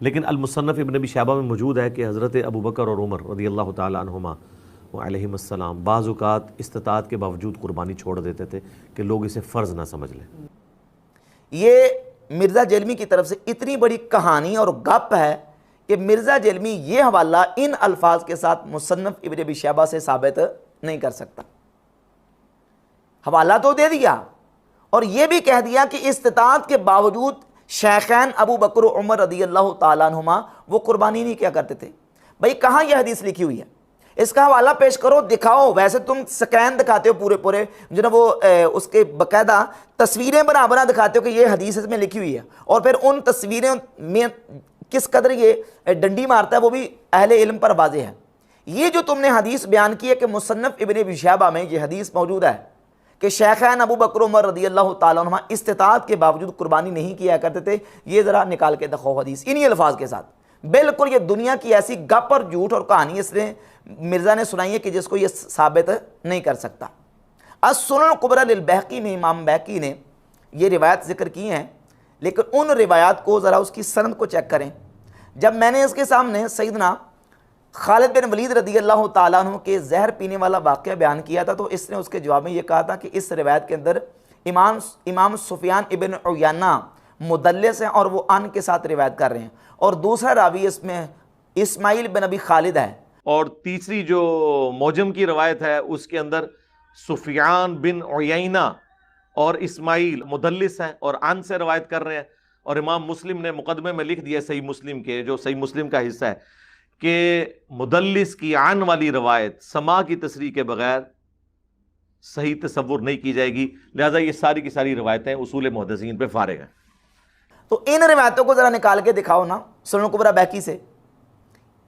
لیکن المصنف ابن ابی شیبہ میں موجود ہے کہ حضرت ابو بکر اور عمر رضی اللہ تعالی عنہما علیہم السلام بعض اوقات استطاعت کے باوجود قربانی چھوڑ دیتے تھے کہ لوگ اسے فرض نہ سمجھ لیں۔ یہ مرزا جیلمی کی طرف سے اتنی بڑی کہانی اور گپ ہے کہ مرزا جیلمی یہ حوالہ ان الفاظ کے ساتھ مصنف ابن ابی شیبہ سے ثابت نہیں کر سکتا۔ حوالہ تو دے دیا اور یہ بھی کہہ دیا کہ استطاعت کے باوجود شیخین ابو بکر و عمر رضی اللہ تعالیٰ عنہما وہ قربانی نہیں کیا کرتے تھے۔ بھئی کہاں یہ حدیث لکھی ہوئی ہے؟ اس کا حوالہ پیش کرو، دکھاؤ۔ ویسے تم سکین دکھاتے ہو پورے جو نا وہ اس کے باقاعدہ تصویریں بنا دکھاتے ہو کہ یہ حدیث اس میں لکھی ہوئی ہے، اور پھر ان تصویریں میں کس قدر یہ ڈنڈی مارتا ہے وہ بھی اہل علم پر واضح ہے۔ یہ جو تم نے حدیث بیان کی ہے کہ مصنف ابن ابی شیبہ میں یہ حدیث موجود ہے کہ شیخین ابو بکر عمر رضی اللہ تعالیٰ عنہ استطاعت کے باوجود قربانی نہیں کیا کرتے تھے، یہ ذرا نکال کے دکھاؤ حدیث انہی الفاظ کے ساتھ۔ بالکل یہ دنیا کی ایسی گپ اور جھوٹ اور کہانی اس نے مرزا نے سنائی ہے کہ جس کو یہ ثابت نہیں کر سکتا۔ السنن الکبریٰ للبیہقی میں امام بیہقی نے یہ روایت ذکر کی ہیں، لیکن ان روایات کو ذرا اس کی سند کو چیک کریں۔ جب میں نے اس کے سامنے سیدنا خالد بن ولید رضی اللہ تعالیٰ عنہ کے زہر پینے والا واقعہ بیان کیا تھا تو اس نے اس کے جواب میں یہ کہا تھا کہ اس روایت کے اندر امام سفیان ابن عیینہ مدلس ہیں اور وہ ان کے ساتھ روایت کر رہے ہیں، اور دوسرا راوی اس میں اسماعیل بن ابی خالد ہے، اور تیسری جو موجم کی روایت ہے اس کے اندر سفیان بن عیینہ اور اسماعیل مدلس ہیں اور ان سے روایت کر رہے ہیں۔ اور امام مسلم نے مقدمے میں لکھ دیا صحیح مسلم کے، جو صحیح مسلم کا حصہ ہے، کہ مدلس کی عن والی روایت سما کی تصریح کے بغیر صحیح تصور نہیں کی جائے گی، لہذا یہ ساری کی ساری روایتیں اصول محدثین پہ فارغ ہیں۔ تو ان روایتوں کو ذرا نکال کے دکھاؤ نا سنن کبریٰ بیہقی سے۔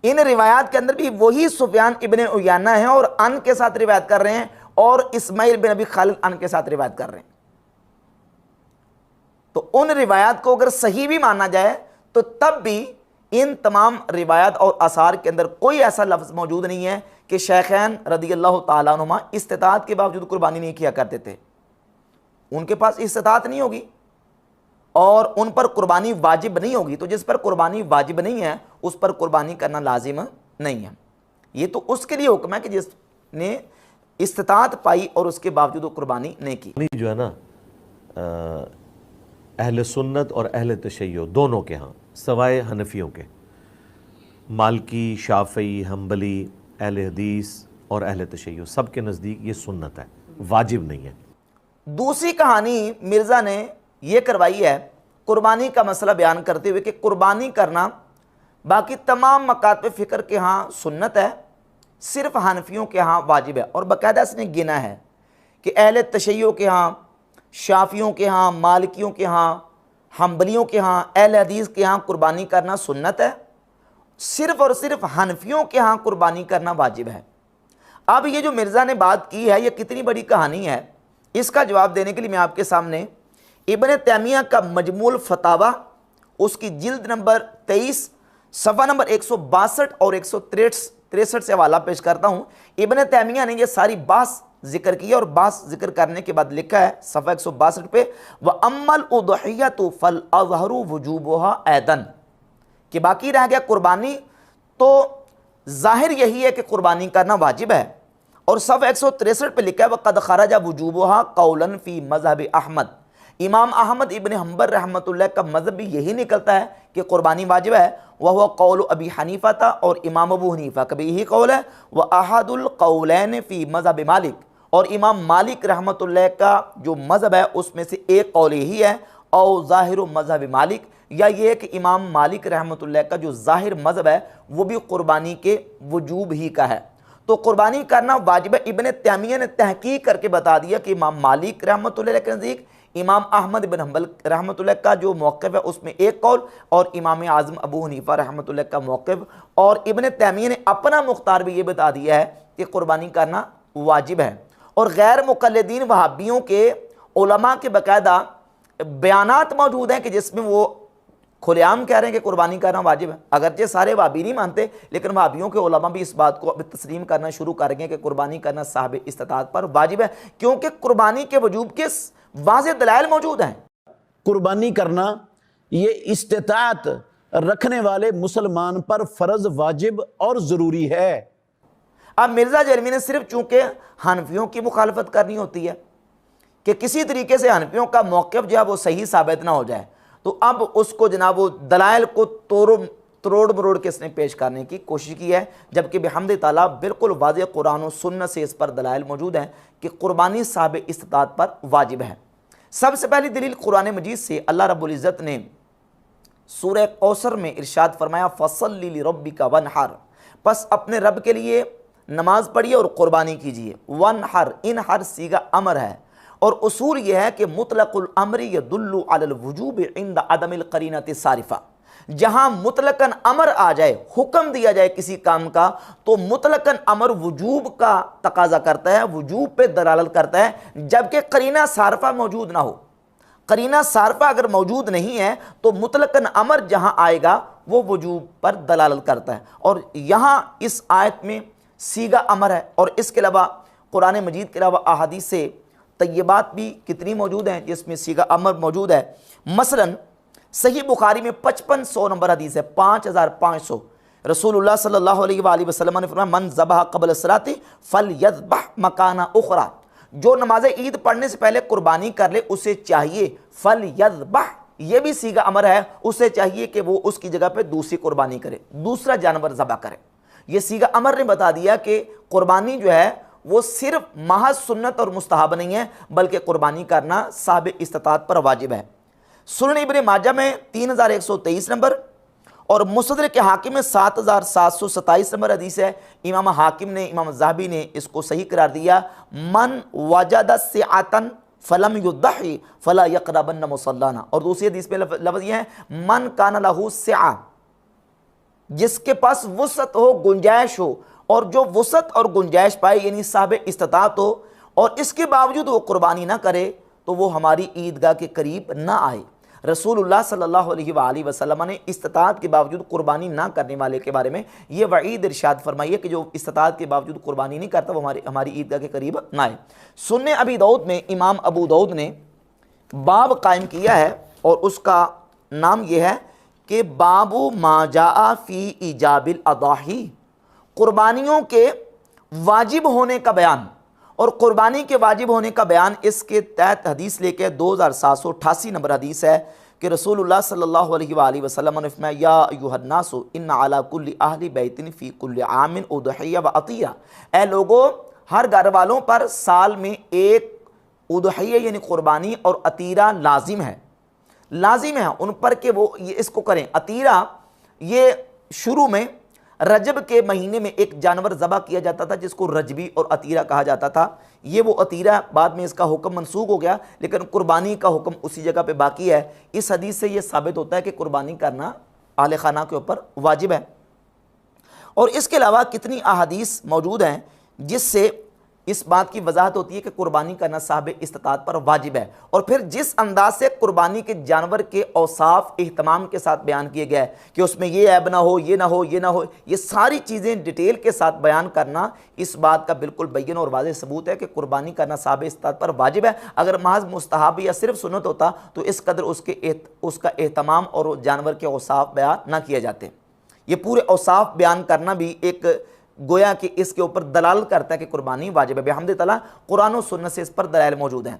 ان روایات کے اندر بھی وہی سفیان ابن عیینہ ہیں اور ان کے ساتھ روایت کر رہے ہیں، اور اسماعیل بن ابی خالد ان کے ساتھ روایت کر رہے ہیں۔ تو ان روایات کو اگر صحیح بھی مانا جائے تو تب بھی ان تمام روایات اور آثار کے اندر کوئی ایسا لفظ موجود نہیں ہے کہ شیخین رضی اللہ تعالیٰ عنہما استطاعت کے باوجود قربانی نہیں کیا کرتے تھے۔ ان کے پاس استطاعت نہیں ہوگی اور ان پر قربانی واجب نہیں ہوگی، تو جس پر قربانی واجب نہیں ہے اس پر قربانی کرنا لازم نہیں ہے۔ یہ تو اس کے لیے حکم ہے کہ جس نے استطاعت پائی اور اس کے باوجود وہ قربانی نہیں کی۔ جو ہے نا اہل سنت اور اہل تشیع دونوں کے ہاں سوائے حنفیوں کے، مالکی، شافعی، حنبلی، اہل حدیث اور اہل تشیع سب کے نزدیک یہ سنت ہے، واجب نہیں ہے۔ دوسری کہانی مرزا نے یہ کروائی ہے قربانی کا مسئلہ بیان کرتے ہوئے کہ قربانی کرنا باقی تمام مکاتب فکر کے ہاں سنت ہے، صرف حنفیوں کے ہاں واجب ہے، اور باقاعدہ اس نے گنا ہے کہ اہل تشیع کے ہاں، شافیوں کے ہاں، مالکیوں کے ہاں، حنبلیوں کے ہاں، اہل حدیث کے ہاں قربانی کرنا سنت ہے، صرف اور صرف حنفیوں کے ہاں قربانی کرنا واجب ہے۔ اب یہ جو مرزا نے بات کی ہے یہ کتنی بڑی کہانی ہے، اس کا جواب دینے کے لیے میں آپ کے سامنے ابن تیمیہ کا مجموع الفتاوی اس کی جلد نمبر 23 صفحہ نمبر 162 اور 163 سے حوالہ پیش کرتا ہوں۔ ابن تیمیہ نے یہ ساری بحث ذکر کی اور بحث ذکر کرنے کے بعد لکھا ہے صفحہ 162 پہ وَأَمَّا الْأُضْحِيَّةُ فَالْأَظْهَرُ وُجُوبُهَا أَيْضًا، کہ باقی رہ گیا قربانی، تو ظاہر یہی ہے کہ قربانی کرنا واجب ہے، اور صفحہ 163 پہ لکھا ہے وَقَدْ خَرَجَ وُجُوبُهَا قَوْلًا فِي مَذْهَبِ احمد، امام احمد ابن حنبل رحمۃ اللہ کا مذہب بھی یہی نکلتا ہے کہ قربانی واجب ہے، وَهُوَ قَوْلُ ابی حنیفہ تھا، اور امام ابو حنیفہ کا بھی یہی قول ہے، وَأَحَدُ الْقَوْلَيْنِ فِي مَذْهَبِ مالک، اور امام مالک رحمۃ اللہ کا جو مذہب ہے اس میں سے ایک قول یہی ہے، او ظاہر مذہب مالک، یا یہ کہ امام مالک رحمۃ اللہ کا جو ظاہر مذہب ہے وہ بھی قربانی کے وجوب ہی کا ہے، تو قربانی کرنا واجب ہے۔ ابن تیمیہ نے تحقیق کر کے بتا دیا کہ امام مالک رحمۃ اللہ کے نزدیک، امام احمد بن حنبل رحمۃ اللہ کا جو موقف ہے اس میں ایک قول، اور امام اعظم ابو حنیفہ رحمۃ اللہ کا موقف، اور ابن تیمیہ نے اپنا مختار بھی یہ بتا دیا ہے کہ قربانی کرنا واجب ہے۔ اور غیر مقلدین وہابیوں کے علماء کے باقاعدہ بیانات موجود ہیں کہ جس میں وہ کھلے عام کہہ رہے ہیں کہ قربانی کرنا واجب ہے، اگرچہ سارے وہابی نہیں مانتے لیکن وہابیوں کے علماء بھی اس بات کو اب تسلیم کرنا شروع کر گئے کہ قربانی کرنا صاحب استطاعت پر واجب ہے، کیونکہ قربانی کے وجوب کے واضح دلائل موجود ہیں۔ قربانی کرنا یہ استطاعت رکھنے والے مسلمان پر فرض، واجب اور ضروری ہے۔ اب مرزا جرمی نے صرف چونکہ حنفیوں کی مخالفت کرنی ہوتی ہے کہ کسی طریقے سے حنفیوں کا موقف جو ہے وہ صحیح ثابت نہ ہو جائے، تو اب اس کو جناب وہ دلائل کو تروڑ مروڑ کے اس نے پیش کرنے کی کوشش کی ہے، جبکہ بحمد تعالیٰ بالکل واضح قرآن و سنت سے اس پر دلائل موجود ہیں کہ قربانی صاحب استطاعت پر واجب ہے۔ سب سے پہلی دلیل قرآن مجید سے اللہ رب العزت نے سورہ کوثر میں ارشاد فرمایا فَصَلِّ لِرَبِّكَ وَانْحَرْ، پس اپنے رب کے لیے نماز پڑھیے اور قربانی کیجیے۔ وَانْحَرْ، انحر صیغہ امر ہے، اور اصول یہ ہے کہ مطلق الامر يدل على الوجوب عند عدم القرینۃ الصارفہ، جہاں مطلقاً امر آ جائے، حکم دیا جائے کسی کام کا، تو مطلقاً امر وجوب کا تقاضا کرتا ہے، وجوب پہ دلالت کرتا ہے، جبکہ قرینہ صارفہ موجود نہ ہو۔ قرینہ صارفہ اگر موجود نہیں ہے تو مطلقاً امر جہاں آئے گا وہ وجوب پر دلالت کرتا ہے، اور یہاں اس آیت میں صیغہ امر ہے، اور اس کے علاوہ قرآن مجید کے علاوہ احادیث طیبات بھی کتنی موجود ہیں جس میں صیغہ امر موجود ہے۔ مثلاً صحیح بخاری میں 5500 نمبر حدیث ہے، 5500، رسول اللہ صلی اللہ علیہ وآلہ وسلم نے فرمایا من ذبح قبل الصلاۃ فلیذبح مکانہ اخری، جو نماز عید پڑھنے سے پہلے قربانی کر لے اسے چاہیے، فلیذبح، یہ بھی صیغہ امر ہے، اسے چاہیے کہ وہ اس کی جگہ پہ دوسری قربانی کرے، دوسرا جانور ذبح کرے۔ یہ صیغہ امر نے بتا دیا کہ قربانی جو ہے وہ صرف محض سنت اور مستحب نہیں ہے، بلکہ قربانی کرنا صاحب استطاعت پر واجب ہے۔ سنن ابن ماجہ میں 3123 نمبر اور مستدرک حاکم میں 7727 نمبر حدیث ہے۔ امام حاکم نے، امام ذہبی نے اس کو صحیح قرار دیا، من وجد سعۃ فلم یضحی فلا یقربن مصلانا، اور دوسری حدیث میں لفظ یہ ہے من کان لہ سعہ، جس کے پاس وسعت ہو، گنجائش ہو، اور جو وسعت اور گنجائش پائے یعنی صاحب استطاعت ہو، اور اس کے باوجود وہ قربانی نہ کرے تو وہ ہماری عیدگاہ کے قریب نہ آئے۔ رسول اللہ صلی اللہ علیہ وآلہ وسلم نے استطاعت کے باوجود قربانی نہ کرنے والے کے بارے میں یہ وعید ارشاد فرمائی ہے کہ جو استطاعت کے باوجود قربانی نہیں کرتا وہ ہماری عیدگاہ کے قریب نہ آئے۔ سنن ابی داؤد میں امام ابو داؤد نے باب قائم کیا ہے، اور اس کا نام یہ ہے کہ باب ما جاء فی ایجاب الاضاحی، قربانیوں کے واجب ہونے کا بیان، اور قربانی کے واجب ہونے کا بیان اس کے تحت حدیث لے کے 2788 نمبر حدیث ہے کہ رسول اللہ صلی اللہ علیہ وآلہ وسلم نے فرمایا یا ایھا الناس ان علی کل اہل بیت فی کل عام اضحیہ و عطیہ، اے لوگو ہر گھر والوں پر سال میں ایک اضحیہ یعنی قربانی اور عطیرہ لازم ہے ان پر کہ وہ اس کو کریں۔ عطیرہ یہ شروع میں رجب کے مہینے میں ایک جانور ذبح کیا جاتا تھا جس کو رجبی اور عطیرہ کہا جاتا تھا، یہ وہ عطیرہ بعد میں اس کا حکم منسوخ ہو گیا، لیکن قربانی کا حکم اسی جگہ پہ باقی ہے۔ اس حدیث سے یہ ثابت ہوتا ہے کہ قربانی کرنا اہل خانہ کے اوپر واجب ہے۔ اور اس کے علاوہ کتنی احادیث موجود ہیں جس سے اس بات کی وضاحت ہوتی ہے کہ قربانی کرنا صاحب استطاعت پر واجب ہے، اور پھر جس انداز سے قربانی کے جانور کے اوصاف اہتمام کے ساتھ بیان کیے گئے کہ اس میں یہ عیب نہ ہو، یہ نہ ہو، یہ نہ ہو، یہ ساری چیزیں ڈیٹیل کے ساتھ بیان کرنا اس بات کا بالکل بین اور واضح ثبوت ہے کہ قربانی کرنا صاحب استطاعت پر واجب ہے۔ اگر محض مستحب یا صرف سنت ہوتا تو اس قدر اس کا اہتمام اور جانور کے اوصاف بیان نہ کیے جاتے۔ یہ پورے اوصاف بیان کرنا بھی ایک گویا کہ اس کے اوپر دلالت کرتا ہے کہ قربانی واجب ہے۔ بحمد تعالیٰ قرآن و سنت سے اس پر دلائل موجود ہیں۔